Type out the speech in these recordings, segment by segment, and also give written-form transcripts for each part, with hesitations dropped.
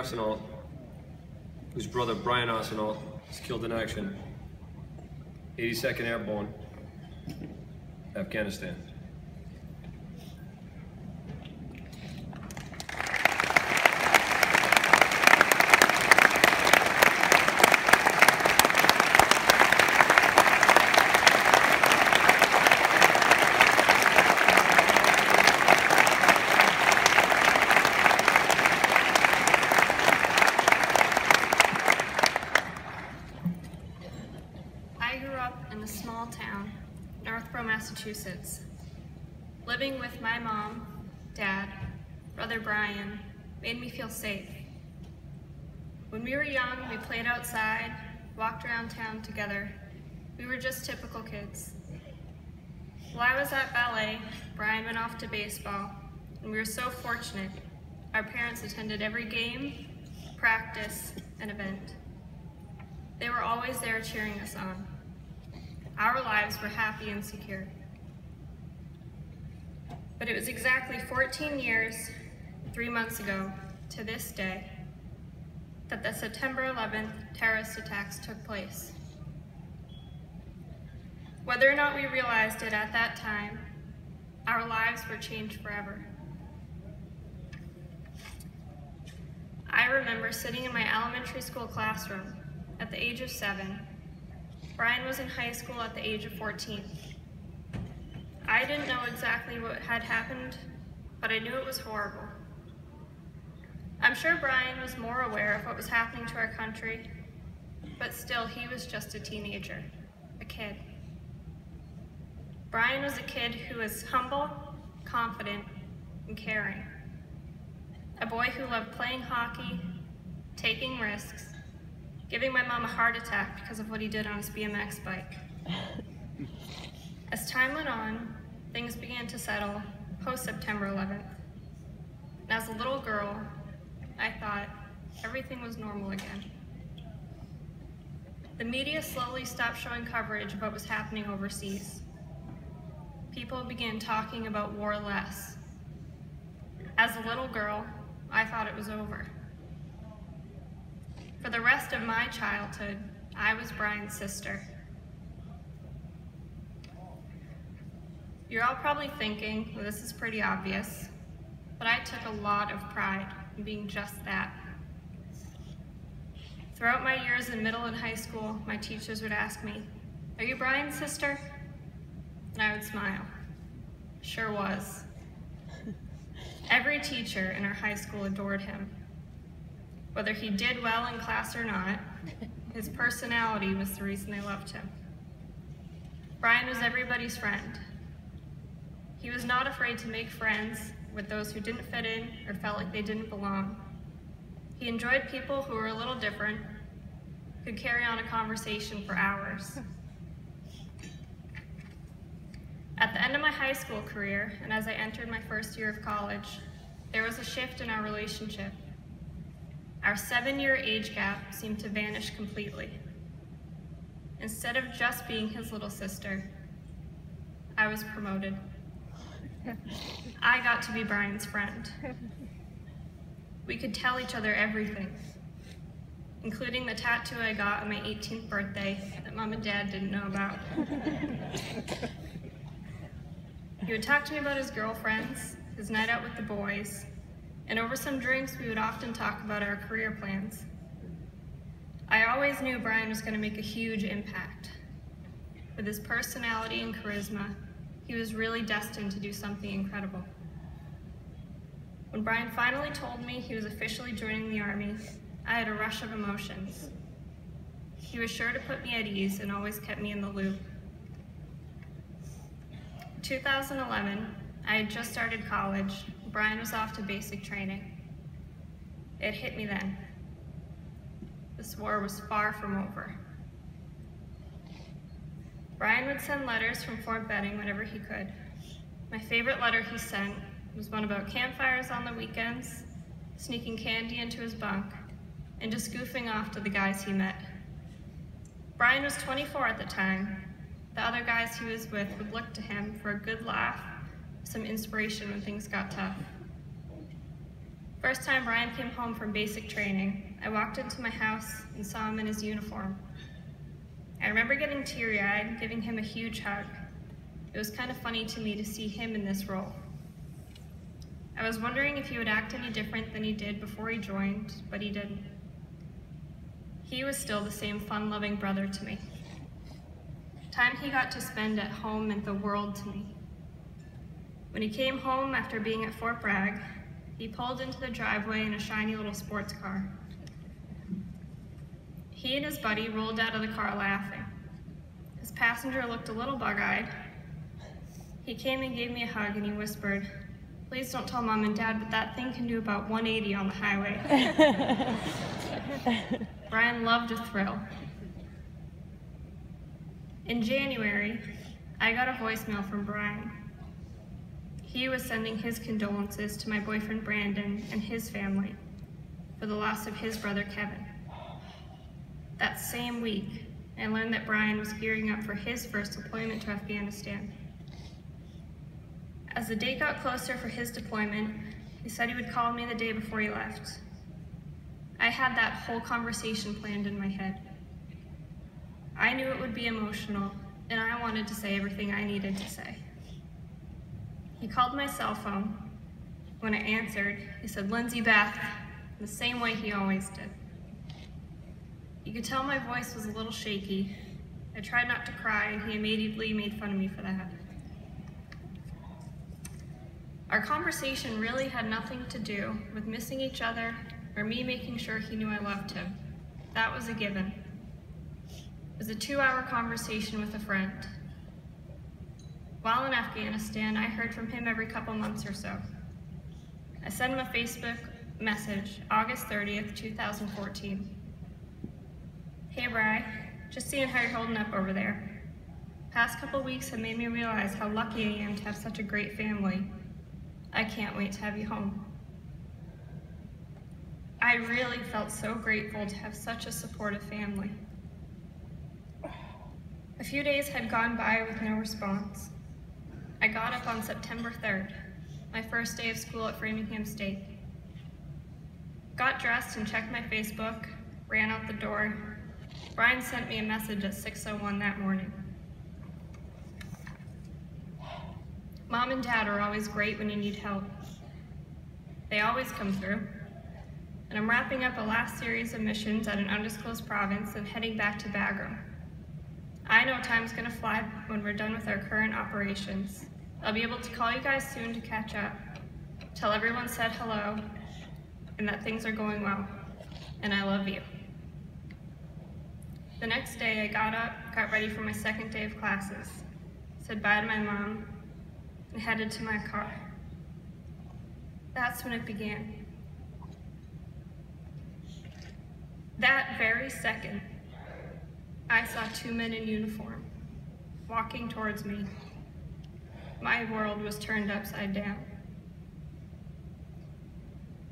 Arsenault, whose brother Brian Arsenault was killed in action. 82nd Airborne, Afghanistan. In a small town, Northborough, Massachusetts. Living with my mom, dad, brother Brian, made me feel safe. When we were young, we played outside, walked around town together. We were just typical kids. While I was at ballet, Brian went off to baseball, and we were so fortunate. Our parents attended every game, practice, and event. They were always there cheering us on. Our lives were happy and secure. But it was exactly 14 years, 3 months ago, to this day, that the September 11th terrorist attacks took place. Whether or not we realized it at that time, our lives were changed forever. I remember sitting in my elementary school classroom at the age of 7. Brian was in high school at the age of 14. I didn't know exactly what had happened, but I knew it was horrible. I'm sure Brian was more aware of what was happening to our country, but still he was just a teenager, a kid. Brian was a kid who was humble, confident, and caring. A boy who loved playing hockey, taking risks, giving my mom a heart attack because of what he did on his BMX bike. As time went on, things began to settle post-September 11th. And as a little girl, I thought everything was normal again. The media slowly stopped showing coverage of what was happening overseas. People began talking about war less. As a little girl, I thought it was over. For the rest of my childhood, I was Brian's sister. You're all probably thinking, well, this is pretty obvious, but I took a lot of pride in being just that. Throughout my years in middle and high school, my teachers would ask me, "Are you Brian's sister?" And I would smile. Sure was. Every teacher in our high school adored him. Whether he did well in class or not, his personality was the reason they loved him. Brian was everybody's friend. He was not afraid to make friends with those who didn't fit in or felt like they didn't belong. He enjoyed people who were a little different, could carry on a conversation for hours. At the end of my high school career, and as I entered my first year of college, there was a shift in our relationship. Our 7-year age gap seemed to vanish completely. Instead of just being his little sister, I was promoted. I got to be Brian's friend. We could tell each other everything, including the tattoo I got on my 18th birthday that Mom and Dad didn't know about. He would talk to me about his girlfriends, his night out with the boys, and over some drinks, we would often talk about our career plans. I always knew Brian was going to make a huge impact. With his personality and charisma, he was really destined to do something incredible. When Brian finally told me he was officially joining the Army, I had a rush of emotions. He was sure to put me at ease and always kept me in the loop. In 2011, I had just started college. Brian was off to basic training. It hit me then. This war was far from over. Brian would send letters from Fort Benning whenever he could. My favorite letter he sent was one about campfires on the weekends, sneaking candy into his bunk, and just goofing off to the guys he met. Brian was 24 at the time. The other guys he was with would look to him for a good laugh, some inspiration when things got tough. First time Brian came home from basic training, I walked into my house and saw him in his uniform. I remember getting teary-eyed, giving him a huge hug. It was kind of funny to me to see him in this role. I was wondering if he would act any different than he did before he joined, but he didn't. He was still the same fun-loving brother to me. Time he got to spend at home meant the world to me. When he came home after being at Fort Bragg, he pulled into the driveway in a shiny little sports car. He and his buddy rolled out of the car laughing. His passenger looked a little bug-eyed. He came and gave me a hug and he whispered, "Please don't tell Mom and Dad, but that thing can do about 180 on the highway." Brian loved a thrill. In January, I got a voicemail from Brian. He was sending his condolences to my boyfriend Brandon and his family for the loss of his brother Kevin. That same week, I learned that Brian was gearing up for his first deployment to Afghanistan. As the date got closer for his deployment, he said he would call me the day before he left. I had that whole conversation planned in my head. I knew it would be emotional, and I wanted to say everything I needed to say. He called my cell phone. When I answered, he said, "Lindsey, Beth," the same way he always did. You could tell my voice was a little shaky. I tried not to cry, and he immediately made fun of me for that. Our conversation really had nothing to do with missing each other or me making sure he knew I loved him. That was a given. It was a 2-hour conversation with a friend. While in Afghanistan, I heard from him every couple months or so. I sent him a Facebook message, August 30th, 2014. "Hey, Bri, just seeing how you're holding up over there. Past couple weeks have made me realize how lucky I am to have such a great family. I can't wait to have you home." I really felt so grateful to have such a supportive family. A few days had gone by with no response. I got up on September 3rd, my first day of school at Framingham State. Got dressed and checked my Facebook, ran out the door. Brian sent me a message at 6:01 that morning. Mom and Dad are always great when you need help. They always come through. And I'm wrapping up a last series of missions at an undisclosed province and heading back to Bagram. I know time's gonna fly when we're done with our current operations. I'll be able to call you guys soon to catch up, tell everyone said hello, and that things are going well, and I love you. The next day I got up, got ready for my second day of classes, said bye to my mom, and headed to my car. That's when it began. That very second, I saw 2 men in uniform walking towards me. My world was turned upside down.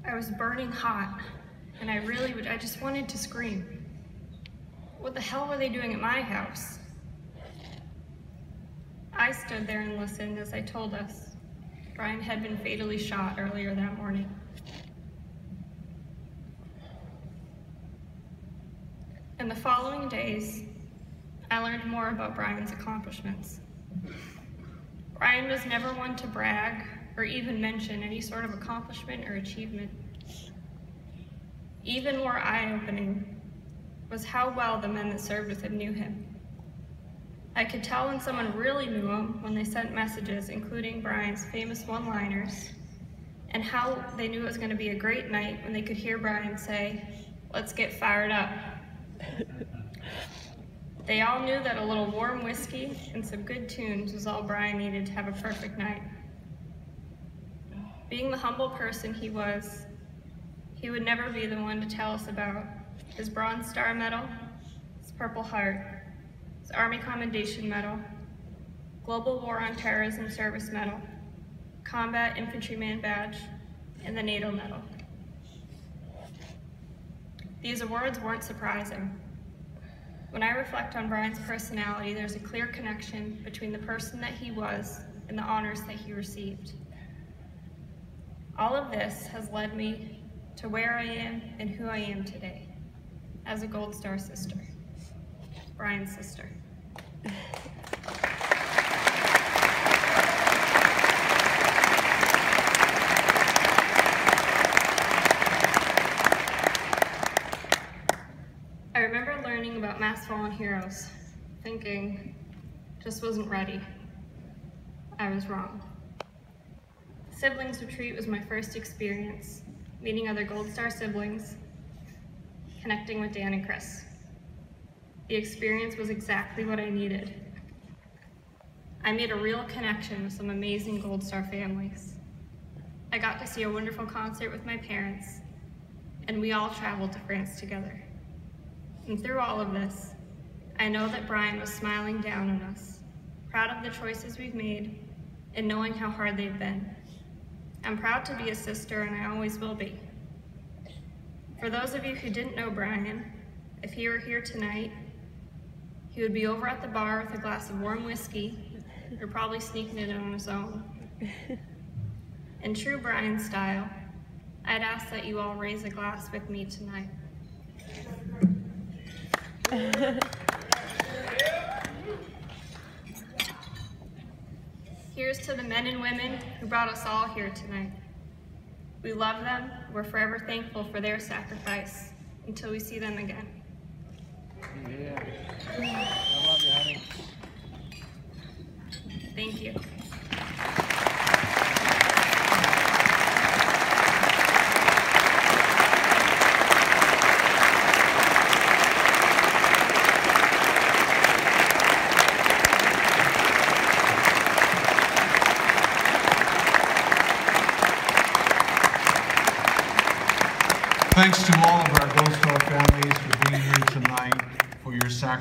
I was burning hot, and I just wanted to scream. What the hell were they doing at my house? I stood there and listened as I told us Brian had been fatally shot earlier that morning. In the following days, I learned more about Brian's accomplishments. Brian was never one to brag or even mention any sort of accomplishment or achievement. Even more eye-opening was how well the men that served with him knew him. I could tell when someone really knew him when they sent messages including Brian's famous one-liners, and how they knew it was going to be a great night when they could hear Brian say, "Let's get fired up." They all knew that a little warm whiskey and some good tunes was all Brian needed to have a perfect night. Being the humble person he was, he would never be the one to tell us about his Bronze Star Medal, his Purple Heart, his Army Commendation Medal, Global War on Terrorism Service Medal, Combat Infantryman Badge, and the NATO Medal. These awards weren't surprising. When I reflect on Brian's personality, there's a clear connection between the person that he was and the honors that he received. All of this has led me to where I am and who I am today, as a Gold Star sister, Brian's sister. I remember learning about Mass Fallen Heroes, thinking, just wasn't ready. I was wrong. Siblings Retreat was my first experience, meeting other Gold Star siblings, connecting with Dan and Chris. The experience was exactly what I needed. I made a real connection with some amazing Gold Star families. I got to see a wonderful concert with my parents, and we all traveled to France together. And through all of this, I know that Brian was smiling down on us, proud of the choices we've made, and knowing how hard they've been. I'm proud to be a sister, and I always will be. For those of you who didn't know Brian, if he were here tonight, he would be over at the bar with a glass of warm whiskey, or probably sneaking it on his own. In true Brian style, I'd ask that you all raise a glass with me tonight. Here's to the men and women who brought us all here tonight. We love them. We're forever thankful for their sacrifice until we see them again. Yeah. I love you, honey. Thank you. Thanks to all of our Gold Star families for being here tonight, for your sacrifice.